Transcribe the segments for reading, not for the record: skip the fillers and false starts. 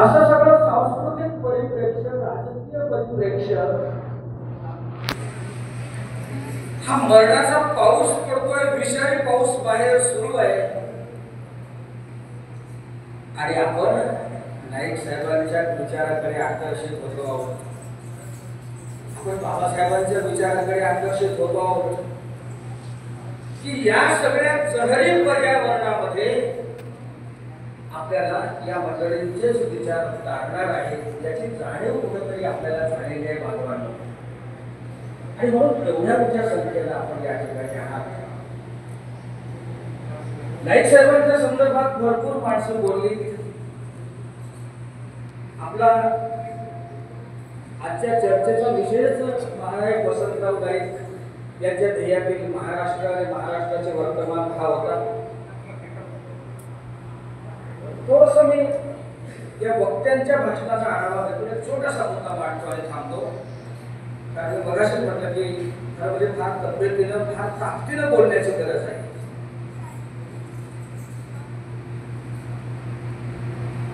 असं सगळं सांस्कृतिक परिप्रेक्ष्य, राजकीय परिप्रेक्ष्य, हा मरणाचा पाऊस पडतोय, विषारी पाऊस बाहेर सुरू आहे आणि आपण नाईक साहेबांच्या विचाराकडे आकर्षित होतो आहोत. आपण बाबासाहेबांच्या विचाराकडे आकर्षित होतो आहोत की या सगळ्या जहरी पर्यावरणामध्ये आपल्याला या मंडळींचेच विचार टाळणार आहेत याची जाणीव कुठेतरी आपल्याला झालेली आहे बाजूला. आणि म्हणून एवढ्या मोठ्या संख्येला आपण या ठिकाणी आहात. नाईक साहेबांच्या संदर्भात भरपूर माणसं बोलली. आपला आजच्या चर्चेचा विषयच महाराज वसंतराव नाईक यांच्या ध्येयातील महाराष्ट्र आणि महाराष्ट्राचे वर्तमान हा होता. थोडस मी या वक्त्यांच्या भाषणाचा आढावा घेतो, एक छोटासा मुद्दा मांडतो आणि थांबतो. कारण मगाशी म्हटलं की खरं फार तब्येतीनं फार ताकदीनं बोलण्याची गरज आहे.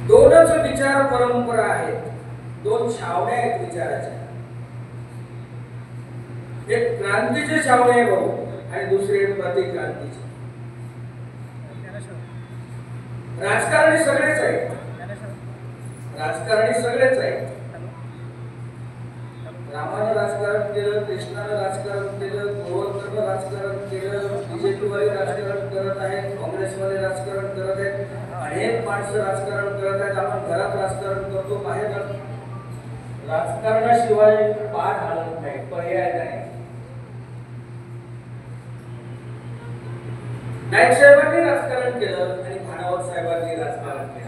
दोनच विचार परंपरा आहेत, दोन छावण्या आहेत विचाराच्या. एक क्रांतीची छावणी आहे भाऊ आणि दुसरी एक प्रतिक्रांतीची. राजकारणी सगळेच आहेत, राजकारणी सगळेच आहेत. रामानं राजकारण केलं, कृष्णानं राजकारण केलं, गोवर्धननं राजकारण केलं, बीजेपीवाले राजकारण करत आहेत, काँग्रेसवाले राजकारण करत आहेत, अनेक माणसं राजकारण करत आहेत. आपण घरात राजकारण करतो, बाहेर राजकारणाशिवाय पाठ हलत नाही, पर्याय नाही. नाईक साहेबांनी राजकारण केलं आणि भानावत साहेबांनी राजकारण केलं.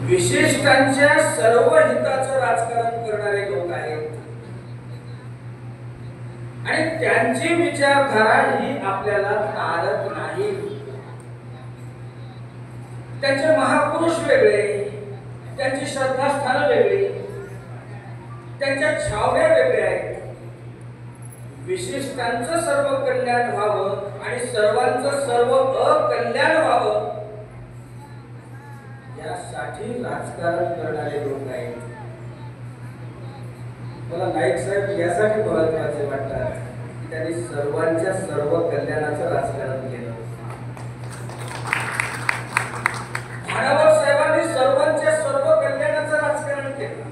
विशिष्टांच्या सर्व हिताचं राजकारण करणारे लोक आहेत आणि त्यांची विचारधारा ही आपल्याला तारत नाही. त्यांचे महापुरुष वेगळे, त्यांची श्रद्धास्थानं वेगळी, त्यांच्या छावण्या वेगळ्या आहेत. विशिष्टांचं सर्व कल्याण व्हावं आणि सर्वांचं सर्व अकल्याण व्हावं यासाठी राजकारण करणारे लोक आहेत. मला नाईक साहेब यासाठी महत्वाचे वाटतात की त्यांनी सर्वांच्या सर्व कल्याणाचं राजकारण केलं. भानावत साहेबांनी सर्वांच्या सर्व कल्याणाचं राजकारण केलं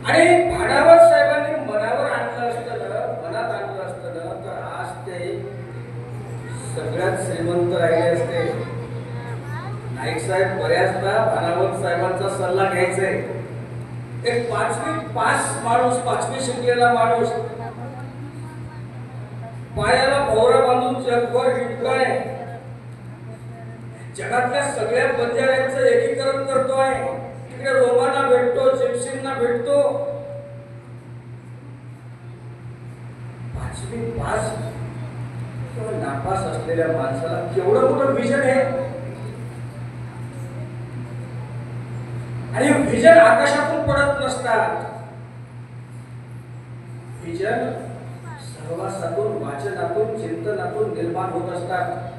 आणि भानावत साहेबांनी मनावर आणलं असतं, मनात आणलं असतं तर आज ते सगळ्यात श्रीमंत राहिले असते. नाईक साहेब बऱ्याचदा भानावत साहेबांचा सल्ला घ्यायचे. एक पाचवी शिकलेला माणूस पायाला भोवरा बांधून जगभर हिंडतोय, जगातल्या सगळ्या बंजाऱ्यांचं एकीकरण करतोय, तिकडे रोमांना भेटतो, जिप्सींना भेटतो. पाचवी पास किंवा नापास असलेल्या माणसाला केवढं मोठं विजन आहे आणि विजन आकाशातून पडत नसतात. विजन सहवासातून, वाचनातून, चिंतनातून निर्माण होत असतात.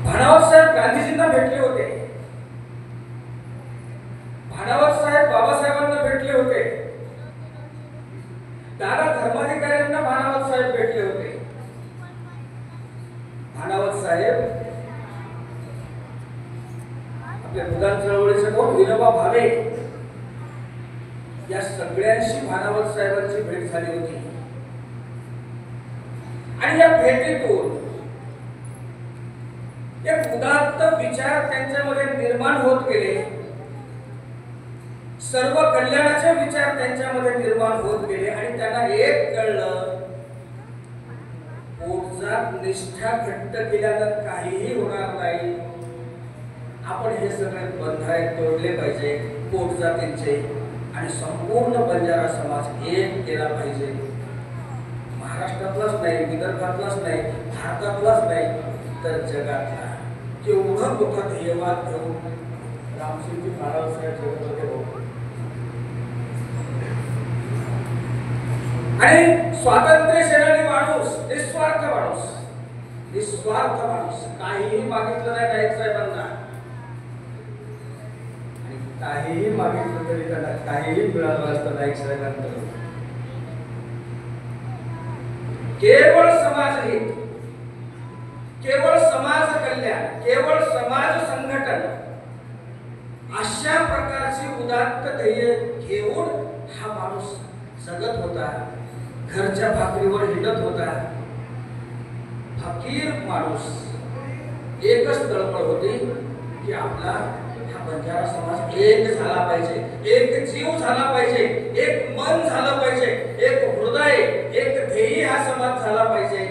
भानावत साहेब गांधीजींना भेटले होते, भानावत साहेब बाबासाहेबांना भेटले होते, दादा धर्माधिकाऱ्यांना भानावत साहेब भेटले होते. भानावत साहेब आपल्या भूदान चळवळीचे कोण विनोबा भावे या सगळ्यांशी भानावत साहेबांची भेट झाली होती आणि या भेटीतून एक उदात्त विचार त्यांच्यामध्ये निर्माण होत गेले. सर्व कल्याणाचे विचार त्यांच्यामध्ये निर्माण होत गेले आणि त्यांना एक कळलं, पोटजात निष्ठा घट्ट केल्यानं काहीही होणार नाही. आपण हे सगळे बंधारे तोडले पाहिजे पोटजातींचे आणि संपूर्ण बंजारा समाज एक केला पाहिजे. महाराष्ट्रातलाच नाही, विदर्भातलाच नाही, भारतातलाच नाही तर जगातला. एवढं मोठं ध्येयवाद घेऊन रामसिंगजी महाराज साहेब जगत होते. आणि स्वातंत्र्य सेनानी माणूस, निस्वार्थ माणूस, काहीही मागितलं नाही नाईक साहेबांना, आणि काहीही मागितलं तरी त्यांना काहीही मिळालं असतं नाईक साहेबांकडून. केवळ समाज हित, केवळ समाज कल्याण, केवळ समाज संघटन अशा प्रकारची उदात्त ध्येय घेऊन हा माणूस जगत होता, घरच्या भाकरीवर हिंडत होता. फकीर माणूस, एकच तळमळ होती की आपला हा बंजारा समाज एक झाला पाहिजे, एक जीव झाला पाहिजे, एक मन झालं पाहिजे, एक हृदय, एक ध्येय हा समाज झाला पाहिजे.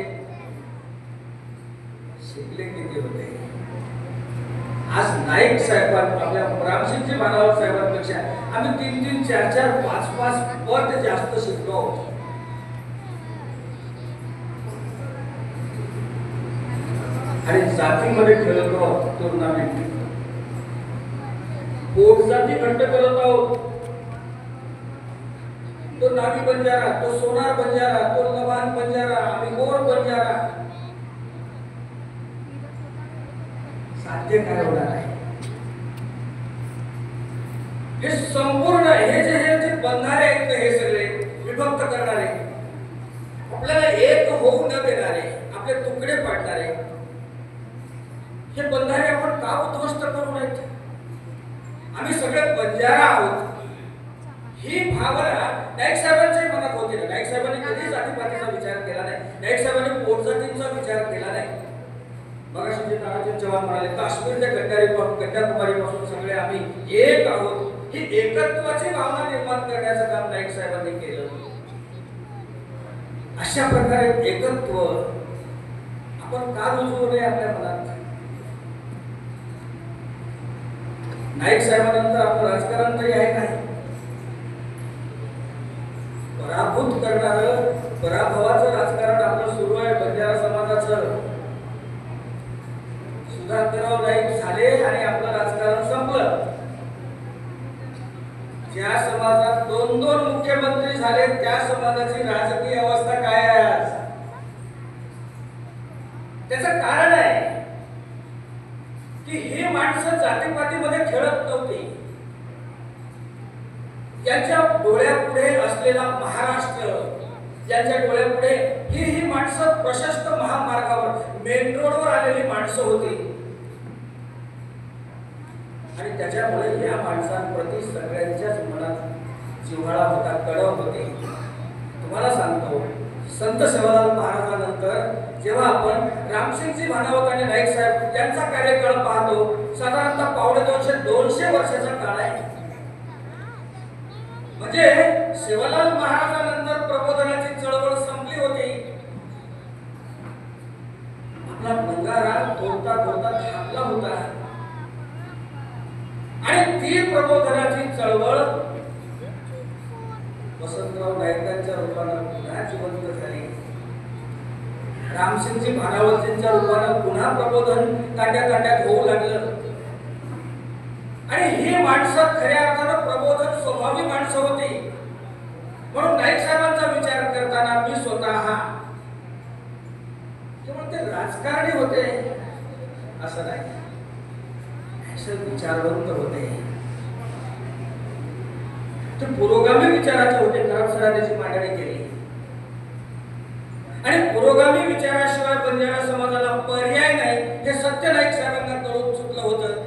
शिकले किती होते. आज नाईक साहेबांना, आपल्या रामसिंगजी भानावत साहेबांपेक्षा आम्ही 3-3, 4-4, 5-5 पट जास्त शिकलो. आणि जातीमध्ये खेळत आहोत, टुर्नामेंट पोट जाती घट्ट करत आहोत. तो नावी बंजारा, तो सोनार बंजारा, तो लबान बंजारा, आम्ही गोर बंजारा. साध्य काय होणार आहे? हे संपूर्ण हे जे बंधारे आहेत, हे सगळे विभक्त करणारे, आपल्याला एक होऊ न देणारे, आपले तुकडे पाडणारे, हे बंधारे आपण का उद्ध्वस्त करू नयेत? आम्ही सगळे बंजारा आहोत ही भावना नाईक साहेबांच्याही मनात होती ना. नाईक साहेबांनी कधी जातीपातीचा विचार केला नाही, नाईक साहेबांनी पोटजातींचा विचार केला नाही. मगाशी जे तानाजी चव्हाण म्हणाले, काश्मीरच्या कन्याकुमारीपासून सगळे आम्ही एक आहोत, ही एकत्वाची भावना निर्माण करण्याचं काम नाईक साहेबांनी केलं. अशा प्रकारे एकत्व आपण का रुजवू नये आपल्या मनात? नाईक साहेबांनंतर आपलं राजकारण तरी आहे काय? पराभूत करणारं, पराभवाचं राजकारण आपलं सुरू आहे. बंजारा समाजाचं सुधाकरराव नाईक झाले आणि आपलं राजकारण संपलं. ज्या समाजात 2-2 मुख्यमंत्री झाले त्या समाजाची राजकीय अवस्था काय आहे आज? त्याचं कारण आहे की ही माणसं जातीपातीमध्ये खेळत नव्हती. यांच्या डोळ्यापुढे असलेला महाराष्ट्र, यांच्या डोळ्यापुढे ही माणसं प्रशस्त महामार्गावर, मेन रोडवर आलेली माणसं होती. आणि त्याच्यामुळे या माणसांप्रती सगळ्यांच्याच मनात जिव्हाळा होता, कळव होते. तुम्हाला सांगतो, संत सेवालाल महाराजांनंतर जेव्हा आपण रामसिंगजी भानावत आणि नाईक साहेब यांचा कार्यकाळ पाहतो, साधारणतः 250-200 वर्षाचा काळ आहे. म्हणजे सेवालाल महाराजांनंतर प्रबोधनाची चळवळ संपली होती. आपला बंगारा थोडता थांबला होता आणि ती प्रबोधनाची चळवळ वसंतराव नाईकांच्या रूपानं पुन्हा जिवंत झाली. रामसिंगजी भानावतजींच्या रूपानं पुन्हा प्रबोधन ताट्यात होऊ लागलं. आणि ही माणसं खऱ्या अर्थानं प्रबोधन स्वभावी माणसं होती. म्हणून नाईक साहेबांचा विचार करताना मी स्वतः केवळ ते राजकारणी होते असं नाही, विचारवंत होते, ते पुरोगामी विचाराचे होते. खराब सरांची मांडणी केली आणि पुरोगामी विचाराशिवाय बंजारा समाजाला पर्याय नाही हे सत्य नाईक साहेबांना कळून चुकलं होतं.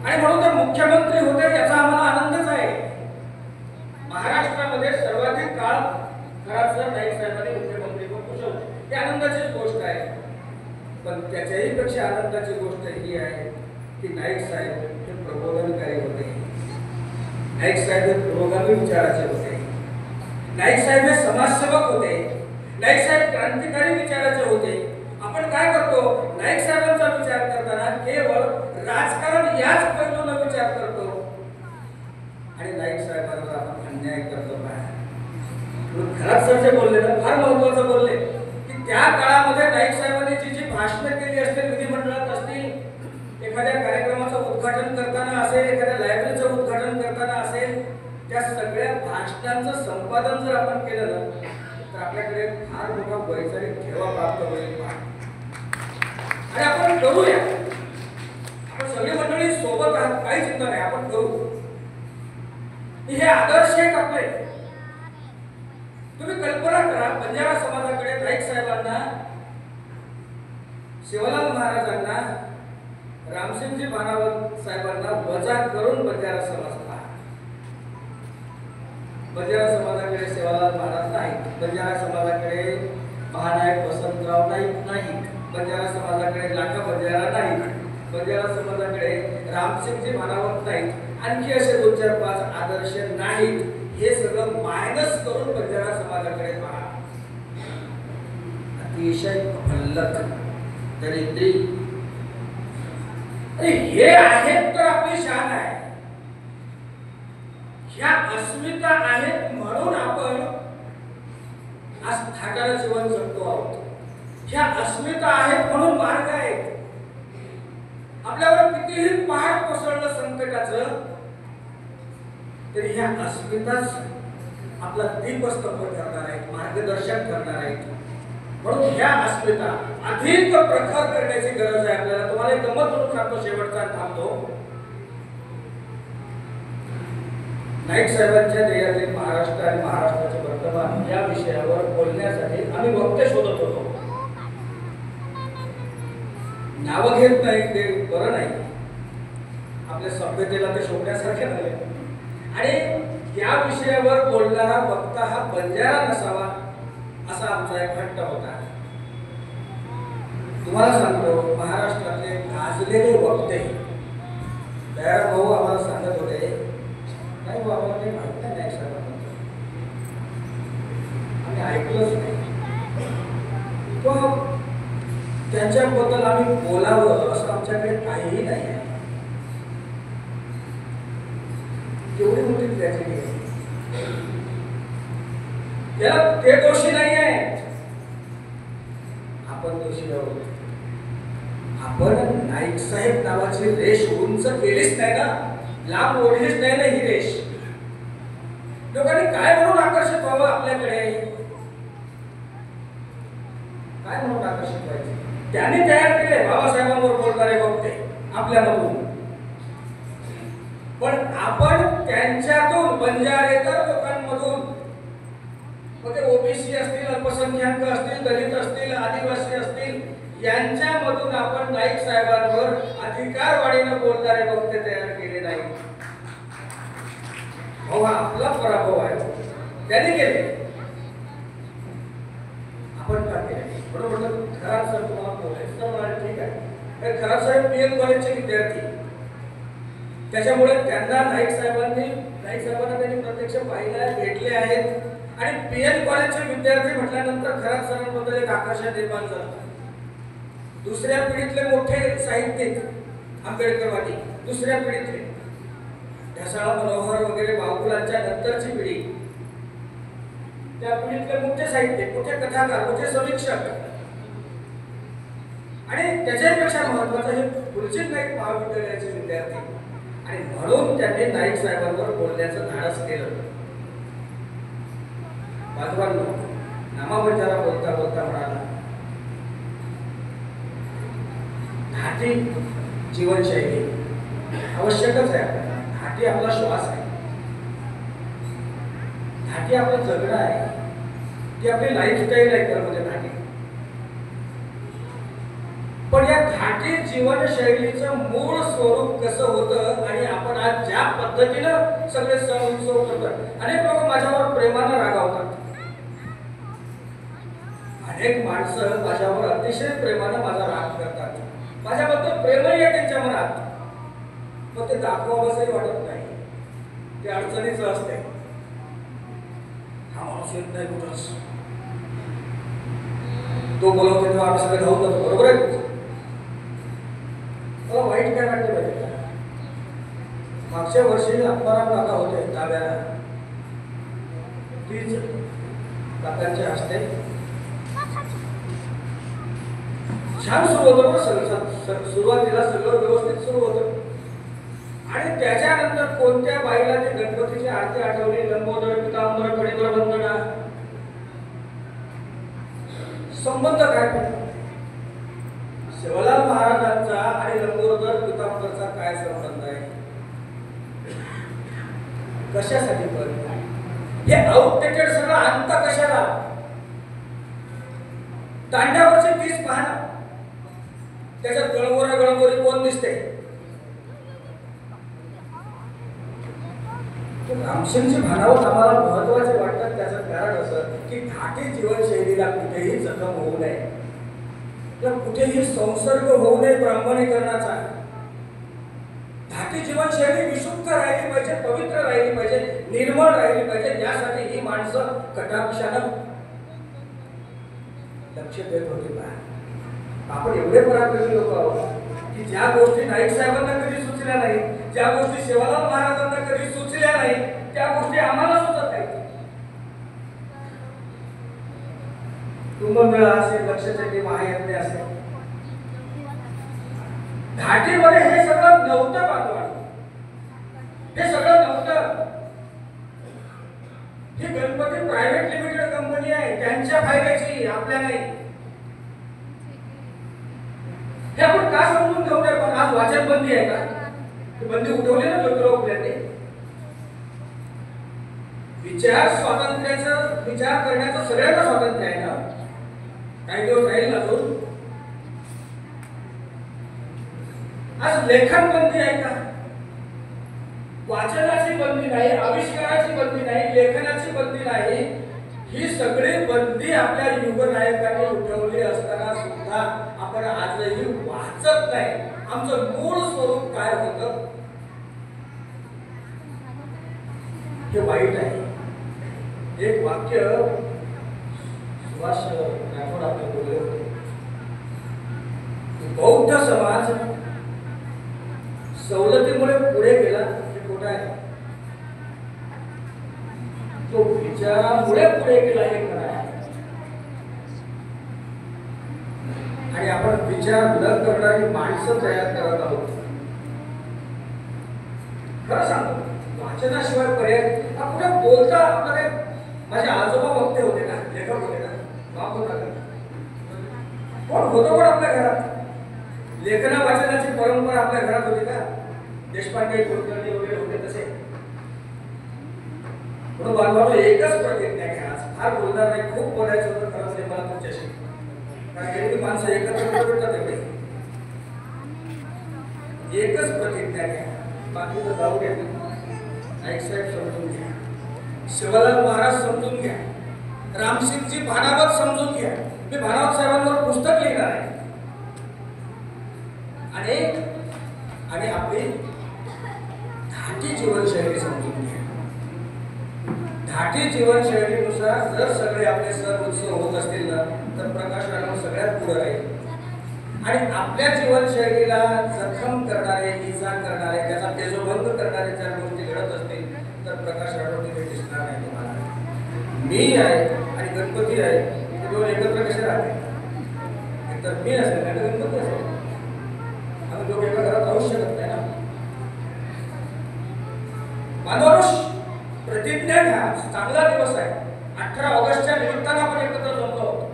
आणि म्हणून ते मुख्यमंत्री होते याचा आम्हाला आनंदच आहे. महाराष्ट्रामध्ये सर्वाधिक काळ खराब सर नाईक साहेबांनी मुख्यमंत्री भूषवले, ही आनंदाचीच गोष्ट आहे. पण त्याच्याही पेक्षा आनंदाची गोष्ट ही आहे की नाईक साहेब हे प्रबोधनकारी होते. नाईक साहेब हे पुरोगामी विचाराचे होते. नाईक साहेब हे समाजसेवक होते. नाईक साहेब क्रांतिकारी विचाराचे होते. आपण काय करतो, नाईक साहेबांचा विचार करताना केवळ राजकारण याच पैलूने विचार करतो आणि नाईक साहेबांवर आपण अन्याय करतो. खराब सर जे बोलले ना, फार महत्वाचं बोलले की त्या काळामध्ये नाईक साहेबांनी जी भाषणं केली असतील, विधिमंडळात असतील, एखाद्या कार्यक्रमाचं उद्घाटन करताना असेल, एखाद्या लायब्ररीचं उद्घाटन करताना असेल, त्या सगळ्या भाषणांचं संपादन जर आपण केलं ना तर आपल्याकडे फार मोठा वैचारिक ठेवा प्राप्त होईल आणि आपण करूया. आपण सगळी मंडळी सोबत आहात, काही चिंता नाही, आपण करू. हे आदर्श आहेत आपले. तुम्ही कल्पना करा, बंजारा समाजाकडे नाईक साहेबांना, शिवलाल महाराजांना, रामसिंगजी भानावत साहेबांना वजा करून बंजारा समाज पहा. बंजारा समाजाकडे शिवलाल महाराज नाही, बंजारा समाजाकडे महानायक वसंतराव नाईक नाही, बंजारा समाजाकडे लाखा बंजारा नाही, बंजारा समाजाकडे रामसिंगजी भानावत नाही, आणखी असे 2-4-5 आदर्श नाहीत. हे सगळं मायनस करून बंजारा समाजाकडे पहा. अतिशय फल्लक दरिद्री. हे आहेत तर आपली शान आहे. ह्या अस्मिता आहेत म्हणून आपण आज थाटाला जीवन जगतो आहोत. ह्या अस्मिता आहेत म्हणून मार्ग आहेत. आपल्यावर कितीही पहाड कोसळलं संकटाचं तरी ह्या अस्मिताच आपला दीपस्तंभ ठरणार आहेत, मार्गदर्शन करणार आहेत. म्हणून ह्या अस्मिता अधिक प्रखर करण्याची गरज आहे आपल्याला. तुम्हाला एक गंमत म्हणून सांगतो, शेवटचा थांबतो. नाईक साहेबांच्या ध्येयातील महाराष्ट्र आणि महाराष्ट्राचे वर्तमान या विषयावर बोलण्यासाठी आम्ही वक्ते शोधत होतो. नाव घेत नाही ते बरं नाही, आपल्या सभ्यतेला ते शोधण्यासारखे नाही. आणि या विषयावर बोलणारा वक्ता हा बंजारा नसावा असा आमचा एक हट्ट होता. तुम्हाला सांगतो, महाराष्ट्रातले गाजलेले वक्ते दयाळ भाऊ आम्हाला सांगत होते, नाही बाबा काही माहित नाही नाईक साहेबांबद्दल, आम्ही ऐकलंच नाही, पण त्यांच्याबद्दल आम्ही बोलावं असं आमच्याकडे काहीही नाही आहे. एवढी मोठी ट्रॅजेडी आहे. त्याला ते दोषी नाही आहेत, आपण दोषी आहोत. आपण नाईक साहेब नावाची रेष उंच केलीच नाही ना, लांब ओढलीच नाही ना ही रेष. लोकांनी काय म्हणून आकर्षित व्हावं आपल्याकडे, काय म्हणून आकर्षित व्हायचे, त्यांनी तयार केले बाबासाहेबांवर बोलणारे वक्ते आपल्यामधून. पण आपण त्यांच्यातून बंजारेतर लोकांमधून, मग ते ओबीसी असतील, अल्पसंख्याक असतील, दलित असतील, आदिवासी असतील, यांच्यामधून आपण नाईक साहेबांवर अधिकारवाढीनं बोलणारे वक्ते तयार केले नाही. हो, हा आपला पराभव आहे. त्यांनी केले, आपण का केले? बरोबर. खरात सर तुम्हाला बोलायचं तर म्हणाले ठीक आहे. खरात साहेब पीएम कॉलेजचे विद्यार्थी, त्याच्यामुळे त्यांना नाईक साहेबांना त्यांनी प्रत्यक्ष पाहिलं, भेटले आहेत. आणि पीएम कॉलेजचे विद्यार्थी म्हटल्यानंतर खरात सरांबद्दल एक आकर्षण निर्माण झालं. दुसऱ्या पिढीतले मोठे साहित्यिक आंबेडकरवादी, दुसऱ्या पिढीतले ढसाळ मनोहर वगैरे बाबुलांच्या नंतरची पिढी, त्या पिढीतले मोठे साहित्यिक, मोठे कथाकार, मोठे समीक्षक. आणि त्याच्यापेक्षा महत्वाचं हे पुढचे नाईक महाविद्यालयाचे विद्यार्थी. आणि म्हणून त्यांनी नाईक साहेबांवर बोलण्याचं धाडस केलं. बाजूबाजू नामाबंजारा बोलता बोलता म्हणाला, घाटी जीवनशैली आवश्यकच आहे आपल्याला. घाटी आपला श्वास आहे, घाटी आपलं जगणं आहे, ती आपली लाईफस्टाईल आहे खरं म्हणजे घाटी. पण या घाटी जीवनशैलीचं मूळ स्वरूप कसं होतं आणि आपण आज ज्या पद्धतीनं सगळे सण उत्सव करतो. अनेक लोक माझ्यावर प्रेमानं रागावतात, अनेक माणसं माझ्यावर अतिशय प्रेमानं माझा राग करतात, माझ्याबद्दल प्रेमही आहे त्यांच्या मनात, पण ते दाखवावंसंही वाटत नाही, ते अडचणीचं असते. हा माणूस येत नाही कुठंच, तो बोलवतो तेव्हा आम्ही सगळे धावून जातो. बरोबर आहे. मला वाईट काय वाटतं पाहिजे का, मागच्या वर्षी आत्माराम काका होते ताब्याला, तीच काकांच्या हस्ते छान सुरू होतं. सुरुवातीला सगळं व्यवस्थित सुरू होतं. आणि त्याच्यानंतर कोणत्या बाईला ती गणपतीची आरती आठवली, लंबोदर पितांबर कडेवर वंदना, संबंध काय पण शिवलाल महाराजांचा आणि लंबोदर पितांबरचा काय संबंध आहे? कशासाठी पण हे आउटडेटेड सगळं अंत कशाला? तांड्यावरचे 30 पाहणं, त्याच्यात गळगोरा गळगोरी कोण दिसते? रामसिंगजी भानावर आम्हाला महत्वाचे वाटतात. त्याचं कारण असं की घाटी जीवनशैलीला कुठेही जखम होऊ नये, कुठेही संसर्ग होऊ नये ब्राह्मणीकरणाचा. घाटी जीवनशैली विशुद्ध राहिली पाहिजे, पवित्र राहिली पाहिजे, निर्मळ राहिली पाहिजे, यासाठी ही माणसं कटाक्षानं लक्ष देत होते. आपण एवढे पराक्रमी लोक आहोत की ज्या गोष्टी नाईक साहेबांना कधी सुचल्या नाही, ज्या गोष्टी शिवलाल महाराजांना कधी सुचल्या नाही, त्या गोष्टी आम्हाला सुचत आहेत. कुंभमेळा असेल, लक्षचंडी महायज्ञ असेल, घाटीमध्ये हे सगळं नव्हतं. बांधवाड हे सगळं नव्हतं. ही गणपती प्रायव्हेट लिमिटेड कंपनी आहे, त्यांच्या फायद्याची, आपल्या नाही. हे आपण का समजून घेऊ नये? पण आज वाचन बंदी आहे का? बंदी उठवली ना ज्योतिराव फुलेंनी. विचार स्वातंत्र्याचं, विचार करण्याचं सगळ्यांना स्वातंत्र्य आहे ना. काही दिवस राहील अजून. आज लेखन बंदी आहे का? वाचनाची बंदी नाही, आविष्काराची बंदी नाही, लेखनाची बंदी नाही. ही सगळी बंदी आपल्या युगनायकांनी उठवली असताना सुद्धा आपण आजही वाचत नाही. आमचं मूळ स्वरूप काय होतं हे वाईट आहे. एक वाक्य सुभाष राठोड आपले बोलले होते, बौद्ध समाज सवलतीमुळे पुढे गेला हे खोटं आहे, तो विचारामुळे पुढे गेला हे खरं आहे. आणि आपण विचार न करणारी माणसं तयार करत आहोत. खरं सांगतो, वाचनाशिवाय पर्याय कुठे बोलता आपल्याला. माझे आजोबा वक्ते होते का, लेखक होते का, बाप होता का, कोण होतं कोण आपल्या घरात? लेखना वाचनाची परंपरा आपल्या घरात होती का? देशपांडे, कुलकर्णी वगैरे होते तसे? म्हणून बांधवांनो, एकच प्रतिज्ञा घ्या. फार बोलणार नाही, खूप बोलायचं होतं खरंच ते मला तुमच्याशी, कारण एवढी माणसं एकत्र भेटतात एवढे. एकच प्रतिज्ञा घ्या, बाकी तर जाऊ द्या. नाईक साहेब समजून घ्या, शिवलाल महाराज समजून घ्या, रामसिंगजी भानावत समजून घ्या. मी भानावत साहेबांवर पुस्तक लिहिणार आहे. आणि आपली घाटी जीवनशैली समजून घ्या. घाटी जीवनशैलीनुसार जर सगळे आपले सण उत्सव होत असतील ना, तर प्रकाश राणा सगळ्यात पुढे राहील. आणि आपल्या जीवनशैलीला जखम करणारे, इजा करणारे, त्याचा तेजोभंग करणारे जर गोष्टी घडत असतील तर प्रकाश राणा तिथे दिसणार नाही तुम्हाला. मी आहे आणि गणपती आहे, ते दोन एकत्र कसे राहते? तर मी असेल आणि गणपती असेल, आम्ही दोघे एका घरात राहू शकत नाही ना. मानवानुष प्रतिज्ञा घ्या. चांगला दिवस आहे, 18 ऑगस्टच्या निमित्तानं आपण एकत्र जमलो आहोत.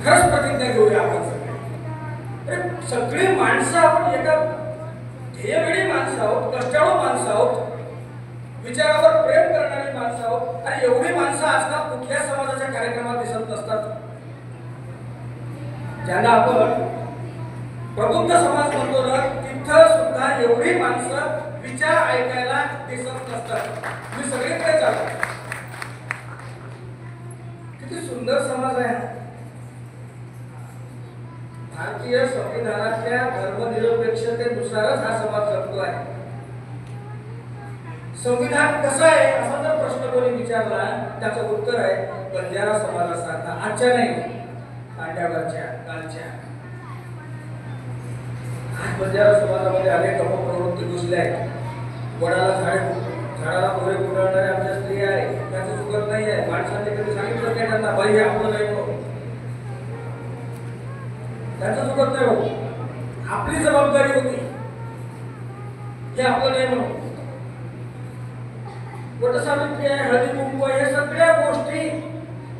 खरंच प्रतिज्ञा घेऊया आपण सगळे. सगळी माणसं आपण एका ध्येयवेळी माणसं आहोत, कष्टाळू माणसं आहोत, विचारावर प्रेम करणारी माणसं आहोत. आणि एवढी माणसं आजकाल कुठल्या समाजाच्या कार्यक्रमात दिसत नसतात. ज्यांना आपण प्रबुद्ध समाज म्हणतो ना, तिथं सुद्धा एवढी माणसं विचार ऐकायला दिसत नसतात. मी सगळीकडे जातो. किती सुंदर समाज आहे. भारतीय संविधानातल्या धर्मनिरपेक्षतेनुसारच हा समाज जगतो आहे. संविधान कसं आहे असा जर प्रश्न कोणी विचारला, त्याचं उत्तर आहे बंजारा समाजासारखा. आजच्या नाही, तांड्यावरच्या, कालच्या. बंजारा समाजामध्ये अनेक अपप्रवृत्ती घुसल्या आहेत. वडाला झाडाला मोहरे गुंडाळणारे आमच्या स्त्रिया आहेत, त्याचं चुकत नाही आहे. माणसांनी कधी सांगितलं नाही त्यांना, बाई हे आपलं नाही, त्यांचं चुकत नाही. आपली जबाबदारी होती हे आपलं नाही म्हणून. वटसावित्री आहे, हळदी कुंकू आहे, या सगळ्या गोष्टी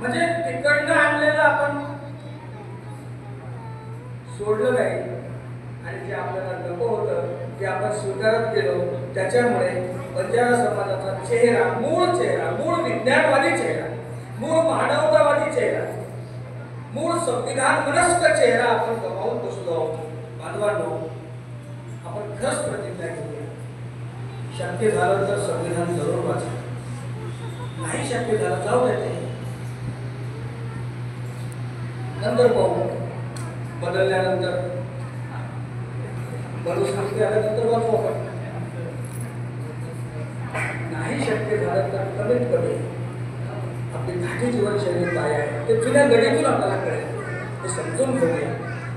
म्हणजे तिकडनं आणलेलं आपण सोडलं नाही आणि जे आपल्याला नको होतं ते आपण स्वीकारत गेलो. त्याच्यामुळे बंजारा समाजाचा चेहरा, मूळ विज्ञानवादी चेहरा, मूळ मानवतावादी चेहरा, मूळ संविधान मनस्क चेहरा आपण गमावून बसलो. बांधवांनो, आपण खरंच प्रतिज्ञा घेऊया, शक्य झालं तर संविधान जरूर वाचा, नाही शक्य झालं जाऊ देते, नंतर पाहू. बदलल्यानंतर मनुस्मृती आल्यानंतर वाचू आपण. नाही शक्य झालं तर कमीत कमी आपली घाटी जीवनशैली काय आहे ते जुन्या गडीतून आपल्याला कळेल, हे समजून घेऊया.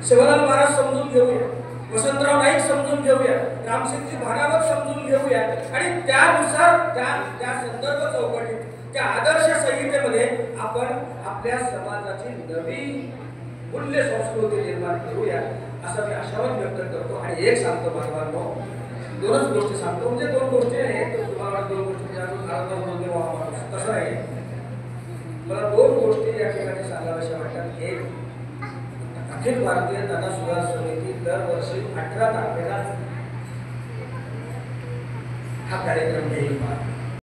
शिवलाल महाराज समजून घेऊया, वसंतराव नाईक समजून घेऊया, रामसिंगजी भानावत समजून घेऊया आणि त्यानुसार त्या संदर्भ चौकटीत, त्या आदर्श संहितेमध्ये आपण आपल्या समाजाची नवी मूल्य संस्कृती निर्माण करूया असं मी आशावाद व्यक्त करतो. आणि एक सांगतो बांधवांनो, दोनच गोष्टी सांगतो, म्हणजे दोन गोष्टी आहेत, तुम्हाला दोन गोष्टी कसं आहे, मला दोन गोष्टी या ठिकाणी सांगाव्याशा वाटतात. एक, अखिल भारतीय धना सुधार समिती दरवर्षी 18 तारखेला हा कार्यक्रम घेईल.